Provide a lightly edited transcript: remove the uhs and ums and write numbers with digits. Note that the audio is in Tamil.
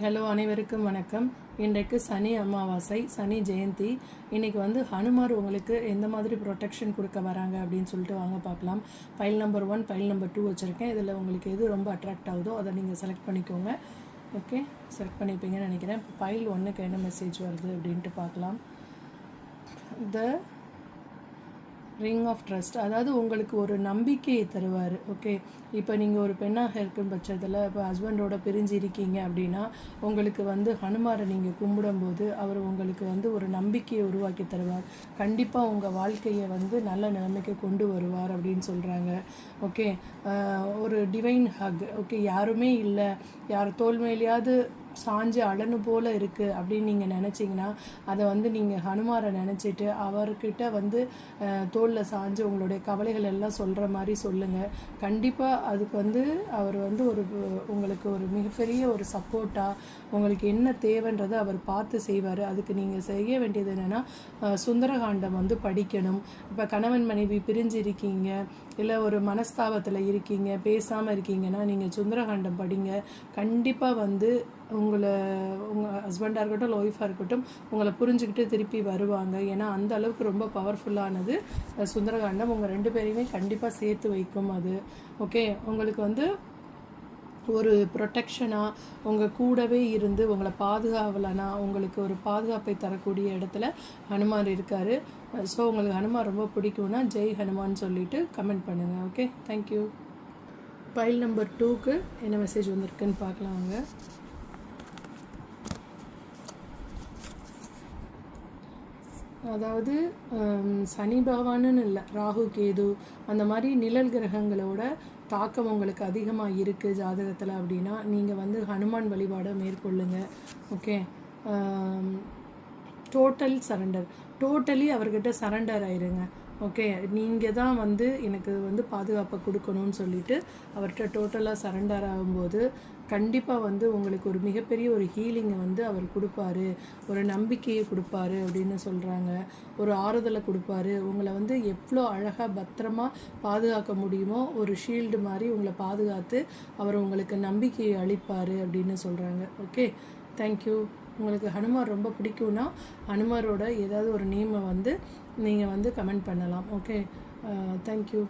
ஹலோ அனைவருக்கும் வணக்கம். இன்றைக்கு சனி அமாவாசை, சனி ஜெயந்தி. இன்றைக்கி ஹனுமார் உங்களுக்கு எந்த மாதிரி ப்ரொடெக்ஷன் கொடுக்க வராங்க அப்படின்னு சொல்லிட்டு வாங்க பார்க்கலாம். ஃபைல் நம்பர் 1, ஃபைல் நம்பர் 2 வச்சுருக்கேன். இதில் உங்களுக்கு எது ரொம்ப அட்ராக்ட் ஆகுதோ அதை நீங்கள் செலக்ட் பண்ணிக்கோங்க. ஓகே, செலக்ட் பண்ணிப்பீங்கன்னு நினைக்கிறேன். இப்போ ஃபைல் 1க்கு என்ன மெசேஜ் வருது அப்படின்ட்டு பார்க்கலாம். த ரிங் ஆஃப் ட்ரஸ்ட், அதாவது உங்களுக்கு ஒரு நம்பிக்கையை தருவார். ஓகே, இப்போ நீங்கள் ஒரு பெண்ணாக இருக்கும் பட்சத்தில் இப்போ ஹஸ்பண்டோட பிரிஞ்சு இருக்கீங்க அப்படின்னா உங்களுக்கு ஹனுமாரை நீங்கள் கும்பிடும்போது அவர் உங்களுக்கு ஒரு நம்பிக்கையை உருவாக்கி தருவார். கண்டிப்பாக உங்கள் வாழ்க்கையை நல்ல நிலைமைக்கு கொண்டு வருவார் அப்படின்னு சொல்கிறாங்க. ஓகே, ஒரு டிவைன் ஹக். ஓகே, யாருமே இல்லை, யார் தோல் மேலேயாவது சாஞ்சு அழனு போல் இருக்குது அப்படின்னு நீங்கள் நினச்சிங்கன்னா அதை நீங்கள் ஹனுமாரை நினச்சிட்டு அவர்கிட்ட தோளில் சாஞ்சு உங்களுடைய கவலைகள் எல்லாம் சொல்கிற மாதிரி சொல்லுங்கள். கண்டிப்பாக அதுக்கு அவர் ஒரு உங்களுக்கு ஒரு மிகப்பெரிய ஒரு சப்போர்ட்டாக உங்களுக்கு என்ன தேவைன்றதை அவர் பார்த்து செய்வார். அதுக்கு நீங்கள் செய்ய வேண்டியது என்னென்னா சுந்தரகாண்டம் படிக்கணும். இப்போ கணவன் மனைவி பிரிஞ்சு இருக்கீங்க, இல்லை ஒரு மனஸ்தாபத்தில் இருக்கீங்க, பேசாமல் இருக்கீங்கன்னா நீங்கள் சுந்தரகாண்டம் படிங்க. கண்டிப்பாக உங்கள் ஹஸ்பண்டாக இருக்கட்டும், ஒய்ஃபாக இருக்கட்டும், உங்களை புரிஞ்சுக்கிட்டு திருப்பி வருவாங்க. ஏன்னா அந்த அளவுக்கு ரொம்ப பவர்ஃபுல்லானது சுந்தரகாண்டம். உங்கள் 2 பேரையுமே கண்டிப்பாக சேர்த்து வைக்கும் அது. ஓகே, உங்களுக்கு ஒரு ப்ரொடெக்ஷனாக உங்கள் கூடவே இருந்து உங்களை பாதுகாவலனா உங்களுக்கு ஒரு பாதுகாப்பை தரக்கூடிய இடத்துல ஹனுமார் இருக்கார். ஸோ உங்களுக்கு ஹனுமார் ரொம்ப பிடிக்கும்னா ஜெய் ஹனுமான் சொல்லிவிட்டு கமெண்ட் பண்ணுங்கள். Okay, thank you. ஃபைல் நம்பர் 2க்கு என்ன மெசேஜ் வந்திருக்குன்னு பார்க்கலாம் வாங்க. அதாவது சனி பகவானுன்னு இல்லை, ராகு கேது அந்த மாதிரி நிழல் கிரகங்களோட தாக்கம் உங்களுக்கு அதிகமாக இருக்குது ஜாதகத்தில் அப்படின்னா நீங்கள் ஹனுமான் வழிபாடை மேற்கொள்ளுங்க. ஓகே, டோட்டல் சரண்டர், டோட்டலி அவர்கிட்ட சரண்டர் ஆயிருங்க. ஓகே, நீங்கள் தான் எனக்கு பாதுகாப்பை கொடுக்கணும்னு சொல்லிவிட்டு அவர்கிட்ட டோட்டலாக சரண்டர் ஆகும்போது கண்டிப்பாக உங்களுக்கு ஒரு மிகப்பெரிய ஒரு ஹீலிங்கை அவர் கொடுப்பாரு, ஒரு நம்பிக்கையை கொடுப்பாரு அப்படின்னு சொல்கிறாங்க. ஒரு ஆறுதலை கொடுப்பாரு. உங்களை எவ்வளோ அழகாக பத்திரமா பாதுகாக்க முடியுமோ ஒரு ஷீல்டு மாதிரி உங்களை பாதுகாத்து அவர் உங்களுக்கு நம்பிக்கையை அளிப்பார் அப்படின்னு சொல்கிறாங்க. Okay, thank you. உங்களுக்கு ஹனுமார் ரொம்ப பிடிக்கும்னா ஹனுமாரோட ஏதாவது ஒரு நேமை நீங்கள் கமெண்ட் பண்ணலாம். Okay, thank you.